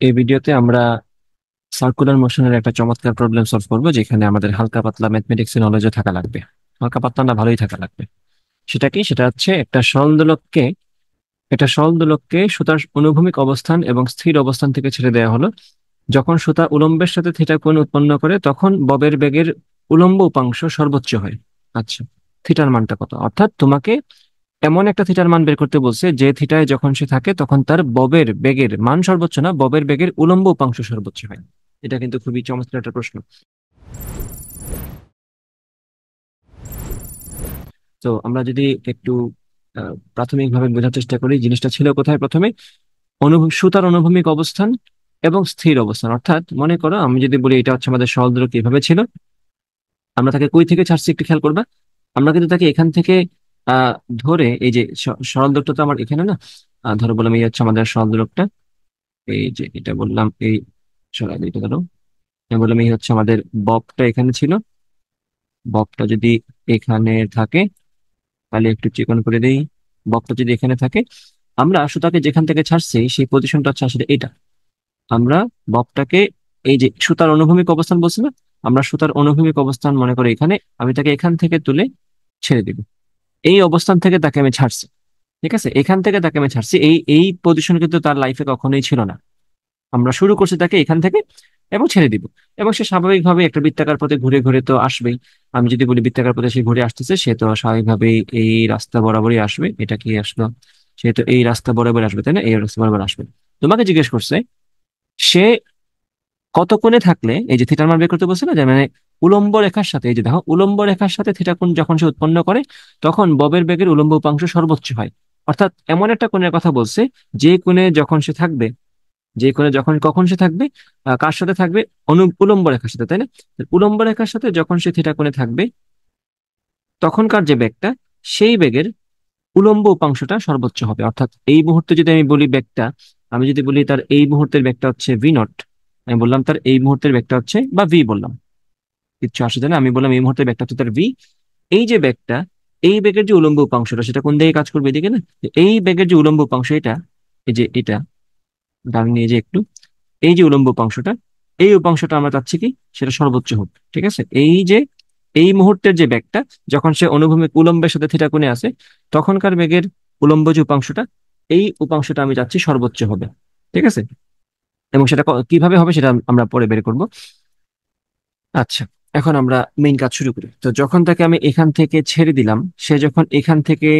এই ভিডিওতে আমরা সার্কুলার মোশনের একটা চমৎকার প্রবলেম সলভ করব, যেখানে আমাদের হালকা পাতলা ম্যাথমেটিক্স এর নলেজও থাকা লাগবে। হালকা পাতলা না, ভালোই থাকা লাগবে। সেটা কি? সেটা হচ্ছে একটা সরল দোলককে সুতার অনুভূমিক অবস্থান এবং স্থির অবস্থান থেকে ছেড়ে দেওয়া হলো। যখন সুতা উলম্বের সাথে থিটা কোণ উৎপন্ন করে, তখন ববের বেগের উলম্ব উপাংশ সর্বোচ্চ হয়। আচ্ছা, থিটার মানটা কত? অর্থাৎ তোমাকে এমন একটা থিটার মান বের করতে বলছে যে থিটায় যখন সে থাকে তখন তার ববের বেগের মান সর্বোচ্চ না, ববের বেগের উলম্ব উপাংশ সর্বোচ্চ হয়। এটা কিন্তু খুবই চমৎকার একটা প্রশ্ন। তো আমরা যদি একটু প্রাথমিকভাবে বোঝার চেষ্টা করি, জিনিসটা ছিল কোথায় প্রথমে? সুতার অনুভূমিক অবস্থান এবং স্থির অবস্থান। অর্থাৎ মনে করো, আমি যদি বলি এটা হচ্ছে আমাদের সরল দোলক, কিভাবে ছিল, আমরা তাকে কই থেকে ছাড়ছি একটু খেয়াল করবা। আমরা কিন্তু তাকে এখান থেকে আহ ধরে, এই যে সরল দোলকটা তো আমার এখানে না, ধরো বললাম এই হচ্ছে আমাদের সরল দোলকটা। এই যে এটা বললাম, এই সরাই দিই, এটা ধরো। আমি বললাম এই হচ্ছে আমাদের ববটা এখানে ছিল। ববটা যদি এখানে থাকে, তাহলে একটু চিকন করে দেই। ববটা যদি এখানে থাকে, আমরা সুতাকে যেখান থেকে ছাড়ছি সেই পজিশনটা হচ্ছে আসলে এটা। আমরা ববটাকে, এই যে সুতার অনুভূমিক অবস্থান বলছি না, আমরা সুতার অনুভূমিক অবস্থান মনে করি এখানে। আমি তাকে এখান থেকে তুলে ছেড়ে দিব। এই অবস্থান থেকে তাকে আমি ছাড়ছি। ঠিক আছে, এখান থেকে তাকে আমি ছাড়ছি। এই এই পজিশন কিন্তু তার লাইফে কখনোই ছিল না। আমরা শুরু করছি তাকে এখান থেকে এবং ছেড়ে দিব। এবং সে স্বাভাবিকভাবে একটা বৃত্তাকার পথে ঘুরে ঘুরে তো আসবেই। আমি যদি বলি বৃত্তাকার পথে সে ঘুরে আসতেছে, সে তো স্বাভাবিকভাবেই এই রাস্তা বরাবরই আসবে। এটা কি আসলো? সে তো এই রাস্তা বরাবর আসবে, তাই না? এই রাস্তা বরাবর আসবে। তোমাকে জিজ্ঞেস করছে সে কত কোণে থাকলে, এই যে থিটার মান বের করতে বলছে না, যে মানে উলম্ব রেখার সাথে, এই যে দেখো উলম্ব রেখার সাথে থিটা কোণ যখন সে উৎপন্ন করে, তখন ববের বেগের উলম্ব উপাংশ সর্বোচ্চ হয়। অর্থাৎ এমন একটা কোণের কথা বলছে, যে কোণে যখন সে থাকবে, যে কোণে যখন কখন সে থাকবে, কার সাথে থাকবে? উলম্ব রেখার সাথে, তাই না? উলম্ব রেখার সাথে যখন সে থিটা কোণে থাকবে, তখনকার যে বেগটা, সেই বেগের উলম্ব উপাংশটা সর্বোচ্চ হবে। অর্থাৎ এই মুহূর্তে যদি আমি বলি বেগটা, আমি যদি বলি তার এই মুহূর্তের বেগটা হচ্ছে ভি নট, আমি বললাম তার এই মুহূর্তের বেগটা হচ্ছে, বা ভি বললাম, কিচ্ছু আসে যায় না, আমি বললাম এই মুহূর্তের বেগটা হচ্ছে তার ভি। এই যে বেগটা, এই বেগের যে উলম্ব উপাংশটা, সেটা কোন দিকে কাজ করবে? এদিকে না? এই বেগের যে উলম্ব উপাংশ এটা, এই যে এটা, ডান নিয়ে যে একটু, এই যে উলম্ব উপাংশটা, এই উপাংশটা আমরা চাচ্ছি কি সেটা সর্বোচ্চ হোক। ঠিক আছে, এই যে এই মুহূর্তের যে বেগটা, যখন সে অনুভূমিক উলম্বের সাথে থিটা কোণে আছে, তখনকার বেগের উলম্ব যে উপাংশটা, এই উপাংশটা আমি চাচ্ছি সর্বোচ্চ হবে। ঠিক আছে, এবং সেটা কিভাবে হবে সেটা আমরা পরে বের করব। আচ্ছা, এখন আমরা মেইন কাজ শুরু করি। তো যখন তাকে আমি এখান থেকে ছেড়ে দিলাম, সে যখন এখান থেকে,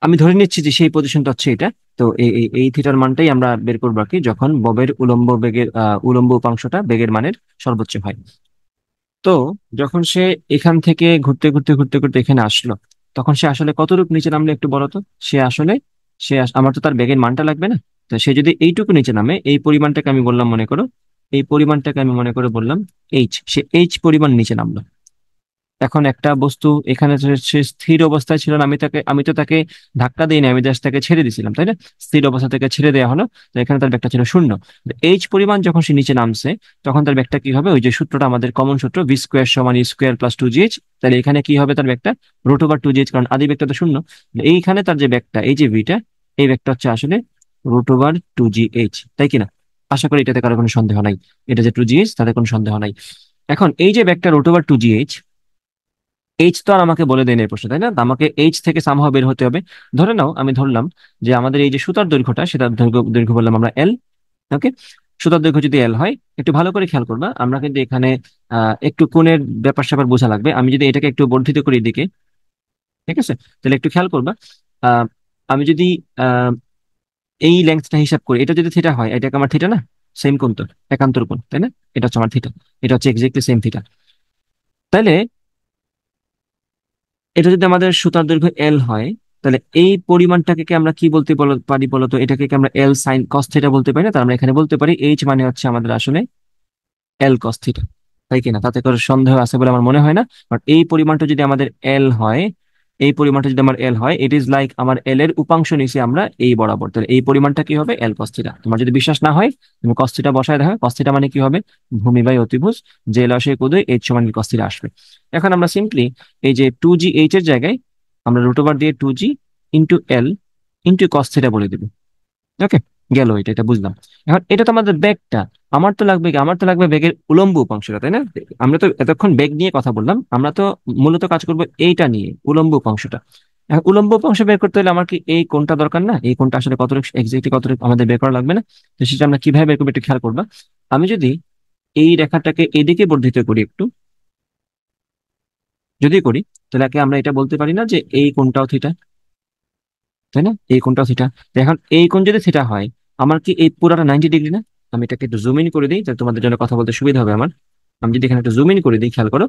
আমি ধরে নিচ্ছি যে সেই পজিশনটা হচ্ছে এটা। তো এই এই এই থিটার মানটাই আমরা বের করবো আর কি, যখন ববের উলম্ব বেগের উলম্ব উপাংশটা বেগের মানের সর্বোচ্চ হয়। তো যখন সে এখান থেকে ঘুরতে ঘুরতে ঘুরতে ঘুরতে এখানে আসলো, তখন সে আসলে কতটুকু নিচে নামলো একটু বলো তো। সে আসলে, আমার তো তার বেগের মানটা লাগবে না? তো সে যদি এইটুকু নিচে নামে, এই পরিমাণটাকে আমি বললাম মনে করো, এই পরিমাণটাকে আমি মনে করে বললাম এইচ, সে এইচ পরিমাণ নিচে নামলো। এখন একটা বস্তু এখানে সে স্থির অবস্থায় ছিল না, আমি তো তাকে ধাক্কা দিইনি, আমি জাস্ট তাকে ছেড়ে দিয়েছিলাম, তাই না? স্থির অবস্থা থেকে ছেড়ে দেওয়া হলো। তো এখানে তার ব্যাগটা ছিল শূন্য। এইচ পরিমাণ যখন সে নিচে নামছে, তখন তার ব্যাগটা কি হবে? ওই যে সূত্রটা, আমাদের কমন সূত্র, ভি স্কোয়ার সমান ই স্কোয়ার প্লাস টু জিএইচ। তাহলে এখানে কি হবে? তার ব্যাগটা রুট ওভার টু জিএইচ, কারণ আদি ব্যাগটা তো শূন্য। এইখানে তার যে ব্যাগটা, এই যে ভিটা, এই ব্যাগটা হচ্ছে আসলে রুট ওভার টু জিএইচ, তাই কিনা? আশা করি এটাতে কারো কোনো সন্দেহ নাই। এটা যে টু জিএইচ, তাতে কোনো সন্দেহ নাই। এখন এই যে ব্যাগটা root over two GH, H তো আর আমাকে বলে দেয়নি এই প্রশ্ন, তাই না? তো আমাকে এইচ থেকে সামহাও বের হতে হবে। ধরে নাও, আমি ধরলাম যে আমাদের এই যে সুতার দৈর্ঘ্যটা, সেটা দৈর্ঘ্য দৈর্ঘ্য বললাম আমরা এল। ওকে, সুতার দৈর্ঘ্য যদি এল হয়, একটু ভালো করে খেয়াল করবা, আমরা কিন্তু এখানে একটু কোণের ব্যাপার স্যাপার বোঝা লাগবে। আমি যদি এটাকে একটু বর্ধিত করি এদিকে, ঠিক আছে, তাহলে একটু খেয়াল করবা। আহ, আমি যদি আহ, এই লেন্থটা হিসাব করি, এটা যদি থিটা হয়, এটাকে আমার থিটা না, সেম কোণ তো, একান্তর কোণ, তাই না? এটা হচ্ছে আমার থিটা, এটা হচ্ছে এক্স্যাক্টলি সেম থিটা। তাইলে এটা যদি আমাদের সুতার দৈর্ঘ্য এল হয়, তাহলে এই পরিমাণটাকে কি আমরা কি বলতে পারি বলতো? এটাকে কি আমরা এল সাইন কস থিটা বলতে পারি না? তার আমরা এখানে বলতে পারি এইচ মানে হচ্ছে আমাদের আসলে এল কস থিটা, তাই কিনা? তাতে করে সন্দেহ আছে বলে আমার মনে হয় না। বাট এই পরিমাণটা যদি আমাদের এল হয়, এই পরিমাণটা যদি আমার এল হয়, ইট ইজ লাইক আমার এল এর উপাংশ নিছি আমরা এই বরাবর। তাহলে এই পরিমাণটা কি হবে? এল কস থিটা। তোমার যদি বিশ্বাস না হয়, তুমি কস থিটা বসায় দেখো। কস থিটা মানে কি হবে? ভূমি বাই অতিভুজ, যে লসে কোদে এইচ সমান কস থিটা আসবে। এখন আমরা সিম্পলি এই যে টু জি এইচ এর জায়গায় আমরা রুট ওভার দিয়ে টু জি into L into cos theta বলে দিব। ওকে, গেল, এটা এটা বুঝলাম। এখন এটা তো আমাদের বেগটা, আমার তো লাগবে কি, আমার তো লাগবে বেগের উলম্ব উপাংশটা, তাই না? আমরা তো এতক্ষণ বেগ নিয়ে কথা বললাম, আমরা তো মূলত কাজ করবো এইটা নিয়ে, উলম্ব উপাংশটা। এখন উলম্ব উপাংশ বের করতে হলে আমার কি এই কোণটা দরকার না? এই কোণটা আসলে কতটুকু এক্সাক্টলি কতটুকু আমাদের বের করা লাগবে না? তো সেটা আমরা কিভাবে বের করবো একটু খেয়াল করবা। আমি যদি এই রেখাটাকে এদিকে বর্ধিত করি একটু, যদি করি, তাহলে কি আমরা এটা বলতে পারি না যে এই কোণটাও থিটা, তাই না? এই কোণটাও থিটা। এখন এই কোণ যদি থিটা হয়, আমার কি এই পুরাটা 90 ডিগ্রি না? আমি এটাকে একটু জুম ইন করে দিই যাতে তোমাদের জন্য কথা বলতে সুবিধা হবে আমার। আমি যদি এখানে একটু জুম ইন করে দিই, খেয়াল করো,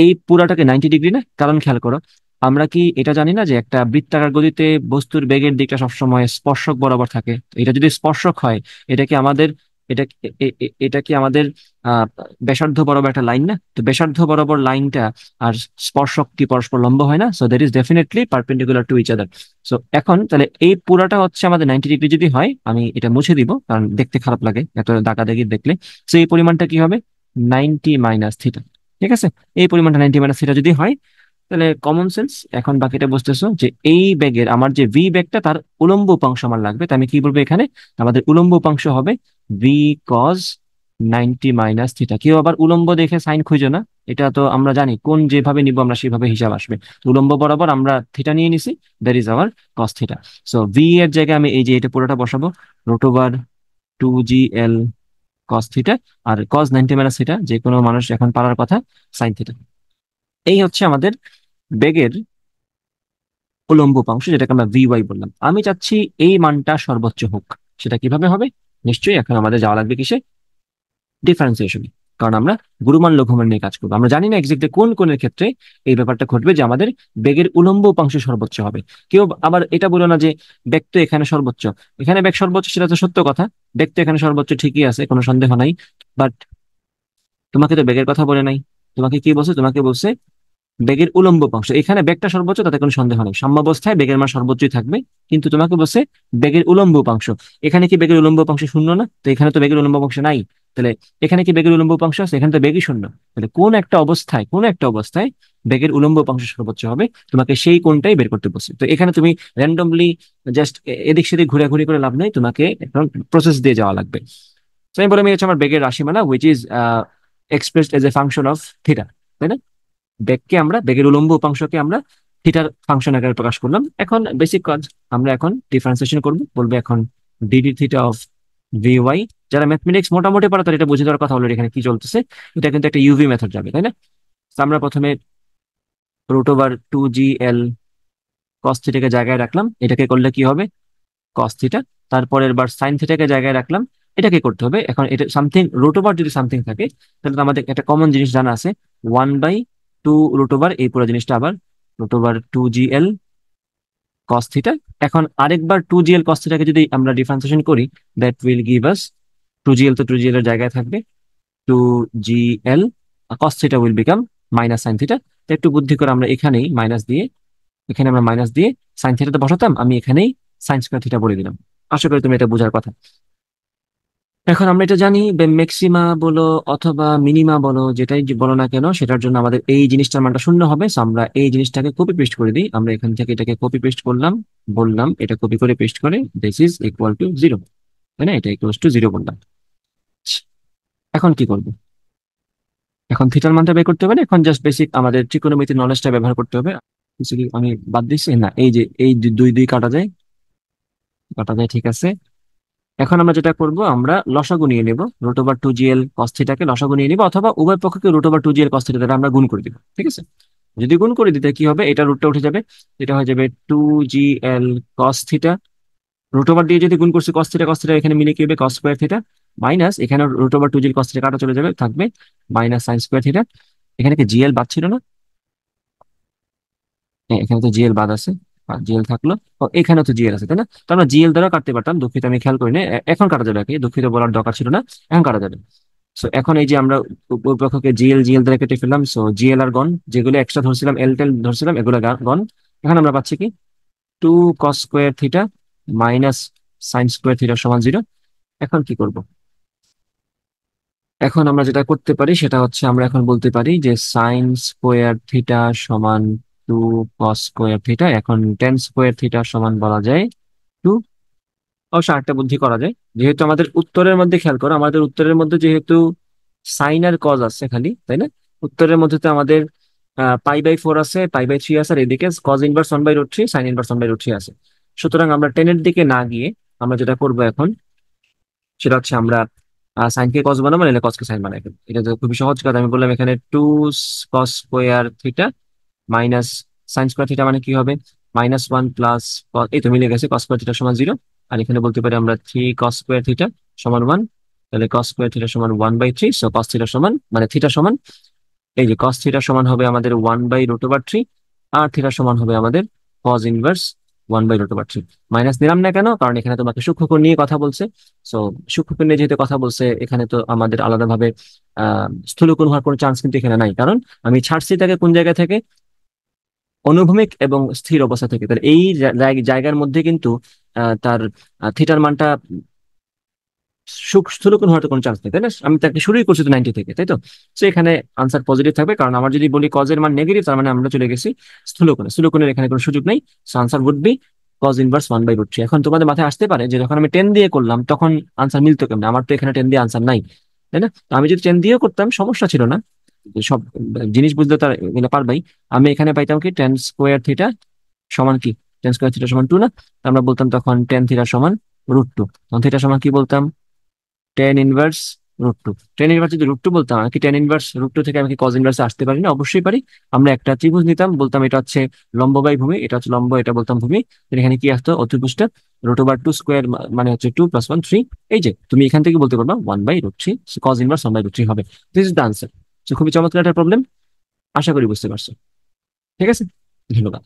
এই পুরাটাকে 90 ডিগ্রি না? কারণ খেয়াল করো, আমরা কি এটা জানি না যে একটা বৃত্তাকার গতিতে বস্তুর বেগের দিকটা সবসময় স্পর্শক বরাবর থাকে? তো এটা যদি স্পর্শক হয়, এটা কি আমাদের, এটা এটা কি আমাদের আহ ব্যাসার্ধ বরাবর একটা লাইন না? তো ব্যাসার্ধ বরাবর লাইনটা আর স্পর্শক কি পরস্পর লম্ব হয় না? So that is definitely perpendicular to each other. So এখন তাহলে এই পুরাটা হচ্ছে আমাদের 90 ডিগ্রি যদি হয়, আমি এটা মুছে দিব কারণ দেখতে খারাপ লাগে এত দাগাদাগি দেখলে। সো এই পরিমাণটা কি হবে? 90 - থিটা। ঠিক আছে? এই পরিমাণটা 90 - থিটা যদি হয়, তাহলে কমন সেন্স এখন বাকিটা বুঝতেছো যে এই ব্যাগের আমার যে ভি ব্যাগটা তার উলম্ব উপাংশ আমার লাগবে। তাই আমি কি বলবো এখানে, আমাদের উলম্ব উপাংশ হবে ভি কজ 90 - থিটা। কেউ আবার উলম্ব দেখে সাইন খুঁজো না, এটা তো আমরা জানি কোন যেভাবে নিব আমরা সেভাবে হিসাব আসবে। তো উলম্ব বরাবর আমরা থিটা নিয়ে নিছি, that is our cos theta. So V এর জায়গায় আমি এই যে এটা পুরোটা বসাবো, √2GL কস থিটা, আর কজ 90 - থিটা যে কোনো মানুষ এখন পারার কথা, সাইন থিটা। এই হচ্ছে আমাদের বেগের উলম্ব উপাংশ, যেটাকে আমরা VY বললাম। আমি চাচ্ছি এই মানটা সর্বোচ্চ হোক। সেটা কিভাবে হবে? নিশ্চয়ই এখন আমাদের যাওয়া লাগবে কিসে? ডিফারেন্সিয়েশনে। কারণ আমরা গুরুমান লঘুমান নিয়ে কাজ করবো, আমরা জানি না এক্সাক্টলি কোন কোণের ক্ষেত্রে এই ব্যাপারটা ঘটবে যে আমাদের বেগের উলম্ব উপাংশ সর্বোচ্চ হবে। কেউ আবার এটা বলো না যে বেগ তো এখানে সর্বোচ্চ, এখানে বেগ সর্বোচ্চ, সেটা তো সত্য কথা। বেগ তো এখানে সর্বোচ্চ ঠিকই আছে, কোনো সন্দেহ নাই। বাট তোমাকে তো বেগের কথা বলে নাই। তোমাকে কি বলছে? তোমাকে বলছে বেগের উলম্ব উপাংশ। এখানে বেগটা সর্বোচ্চ, তাতে কোনো সন্দেহ নেই, সাম্যাবস্থায় বেগের মান সর্বোচ্চই থাকবে। কিন্তু তোমাকে বলছে বেগের উলম্ব উপাংশ। এখানে কি বেগের উলম্ব উপাংশ শূন্য না? তো এখানে তো বেগের উলম্ব উপাংশ নাই। তাহলে এখানে কি বেগের উলম্ব উপাংশ আছে? এখানে তো বেগই শূন্য। তাহলে কোন একটা অবস্থায় বেগের উলম্ব উপাংশ সর্বোচ্চ হবে, তোমাকে সেই কোণটাই বের করতে বলছে। তো এখানে তুমি র্যান্ডমলি জাস্ট এদিক সেদিক ঘুরাঘুরি করে লাভ নাই, তোমাকে এখন প্রসেস দিয়ে যাওয়া লাগবে। তো আমি বলে, আমি হচ্ছে আমার বেগের রাশিমালা which is expressed as a function of theta, তাই না? বেগকে আমরা, বেগের উলম্ব উপাংশকে আমরা থিটার ফাংশন আকারে প্রকাশ করলাম। এখন বেসিক কাজ, আমরা এখন ডিফারেন্সিয়েশন করব, বলবো এখন dD θ অফ VY। যারা ম্যাথমেটিক্স মোটামুটি পারে তারা এটা বুঝে দেওয়ার কথা অলরেডি, এখানে কি চলতেছে। এটা কিন্তু একটা ইউভি মেথড যাবে, তাই না? তো আমরা প্রথমে √2GL কস থিটাকে জায়গায় রাখলাম, এটাকে করলে কি হবে? Cos theta. তারপরের বার সাইন থিটাকে জায়গায় রাখলাম, এটাকে করতে হবে। এখন এটা সামথিং, √, যদি সামথিং থাকে তাহলে তো আমাদের একটা কমন জিনিস জানা আছে, 1/2 √, এই পুরো জিনিসটা আবার √2GL কস থিটা। এখন আরেকবার 2GL কস থিটাকে যদি আমরা ডিফারেন্সিয়েশন করি, that will give us 2GL, তো 2GL এর জায়গায় থাকবে 2GL cos theta will become minus sine theta. তো একটু বুদ্ধি করে আমরা এখানেই মাইনাস দিয়ে, এখানে আমরা মাইনাস দিয়ে সাইন থিটাতে বসাতাম, আমি এখানেই সাইন স্কোয়ার থিটা বলে দিলাম। আশা করি তুমি এটা বোঝার কথা। এখন আমরা এটা জানি, ম্যাক্সিমা বলো অথবা মিনিমা বলো, যেটাই বলো না কেন, সেটার জন্য আমাদের এই জিনিসটার মানটা শূন্য হবে। So আমরা এই জিনিসটাকে কপি পেস্ট করে দিই, আমরা এখান থেকে এটাকে কপি পেস্ট করলাম, বললাম এটা কপি করে পেস্ট করে দিস ইজ ইকুয়াল টু 0, তাই না? এটা ইকুয়াল টু 0 বললাম। এখন কি করবো? এখন থিটার মানটা বের করতে হবে না, এখন জাস্ট বেসিক আমাদের ত্রিকোণমিতির নলেজটা ব্যবহার করতে হবে। কিছু কি আমি বাদ দিচ্ছি? না, এই যে এই দুই দুই কাটা যায়, কাটা যায়, ঠিক আছে। এখন আমরা যেটা করব, আমরা লসাগু নিয়ে নেব, √2GL cos থিটাকে লসাগু নিয়ে নিব, অথবা উভয় পক্ষকে √2GL cos থিটা দ্বারা আমরা গুণ করে দিব। ঠিক আছে? যদি গুণ করে দিতে কি হবে, এটা রুটটা উঠে যাবে, এটা হয়ে যাবে 2GL cos থিটা। √, দিয়ে যদি গুণ করছি cos থিটা এখানে মিলে কি হবে? cos স্কোয়ার থিটা মাইনাস, এখানে √2GL cos থিটা কাটা চলে যাবে, থাকবে মাইনাস সাইন স্কোয়ার থিটা। এখানে কি জিএল বাদ ছিল না? হ্যাঁ, এখানে তো জিএল বাদ আছে, জিএল থাকলো। ও, এখানে তো জিএল আছে, তাই না? তো আমরা জিএল দ্বারা কাটতে পারতাম, দুঃখিত আমি খেয়াল করিনি। এখন কাটা যাবে, কি দুঃখিত বলার দরকার ছিল না, এখন কাটা যাবে। সো এখন এই যে আমরা পক্ষকে জিএল জিএল দ্বারা কেটে ফেললাম, সো জিএল আর গন, যেগুলো এক্সট্রা ধরছিলাম, এল টেল ধরছিলাম, এগুলো গন। এখন আমরা পাচ্ছি কি, 2 cos square theta minus sine square theta সমান 0। এখন কি করব? এখন আমরা যেটা করতে পারি সেটা হচ্ছে, আমরা এখন বলতে পারি যে সাইন স্কোয়ার থিটা সমান 2 cos স্কোয়ার থিটা। এখন টেন স্কোয়ার থিটা সমান বলা যায় 2। অবশ্য আরেকটা বুদ্ধি করা যায়, যেহেতু আমাদের উত্তরের মধ্যে খেয়াল করো, আমাদের উত্তরের মধ্যে যেহেতু সাইন আর কজ আছে খালি, তাই না? উত্তরের মধ্যে তো আমাদের পাই/4 আছে, পাই/3 আছে, আর এদিকে কজ ইনভার্স 1/√3, সাইন ইনভার্স 1/√3 আছে। সুতরাং আমরা টেনের দিকে না গিয়ে আমরা যেটা করবো এখন, সেটা হচ্ছে আমরা সাইনকে কজ বানাবো, নাহলে কজকে সাইন বানাই ফেলবো। এটা তো খুবই সহজ কথা। আমি বললাম এখানে 2 cos² মাইনাস sin² মানে কি হবে, -1 প্লাস, এই তো মিলে গেছে, cos² সমান 0। আর এখানে বলতে পারি আমরা 3 cos² সমান 1। তাহলে cos² সমান 1/3, সো cos থিটা সমান মানে থিটা সমান, এই যে cos থিটা সমান হবে আমাদের 1/√3, আর থিটা সমান হবে আমাদের cos ইনভার্স 1/√3। মাইনাস নিলাম না কেন, কারণ এখানে তোমাকে সূক্ষ্মকোণ নিয়ে কথা বলছে। সো সূক্ষ্মকোণ নিয়ে যেহেতু কথা বলছে, এখানে তো আমাদের আলাদাভাবে স্থূলকোণ হওয়ার কোনো চান্স কিন্তু এখানে নাই, কারণ আমি ছাড়ছি তাকে কোন জায়গা থেকে, অনুভূমিক এবং স্থির অবস্থা থেকে। তাহলে এই জায়গার মধ্যে কিন্তু তার থিটার মানটা স্থূলকোণ হওয়ার তো কোনো চান্স নেই, তাই না? আমি তাকে শুরুই করছি তো 90 থেকে, তাই তো? তো এখানে আনসার পজিটিভ থাকবে, কারণ আমার যদি বলি কজের মান নেগেটিভ, তার মানে আমরা চলে গেছি স্থূলকোণে। স্থূলকোণের এখানে কোনো সুযোগ নেই। Answer would be cos inverse 1/√3। এখন তোমাদের মাথায় আসতে পারে যে যখন আমি 10 দিয়ে করলাম তখন আনসার মিলতো কেমন, আমার তো এখানে 10 দিয়ে আনসার নাই, তাই না? তো আমি যদি 10 দিয়েও করতাম সমস্যা ছিল না, সব জিনিস বুঝতে তার এগুলো পারবাই। আমি এখানে পাইতাম কি, tan² থিটা সমান কি, tan² থিটা সমান 2 না? তো আমরা বলতাম তখন tan থিটা সমান √2। তখন থিটা সমান কি বলতাম, tan−1√2। tan−1 যদি √2 বলতাম, আমি কি tan−1√2 থেকে আমি কি cos ইনভার্সে আসতে পারি না? অবশ্যই পারি। আমরা একটা ত্রিভুজ নিতাম, বলতাম এটা হচ্ছে লম্ব বাই ভূমি, এটা হচ্ছে লম্ব, এটা বলতাম ভূমি। তো এখানে কি আসতো, অতিভুজটা √2² মানে হচ্ছে 2 + 1 3। এই যে তুমি এখান থেকে বলতে পারবা 1/√3, cos ইনভার্স 1/√3 হবে। This is the answer. খুবই চমৎকার একটা প্রবলেম, আশা করি বুঝতে পারছো। ঠিক আছে, ধন্যবাদ।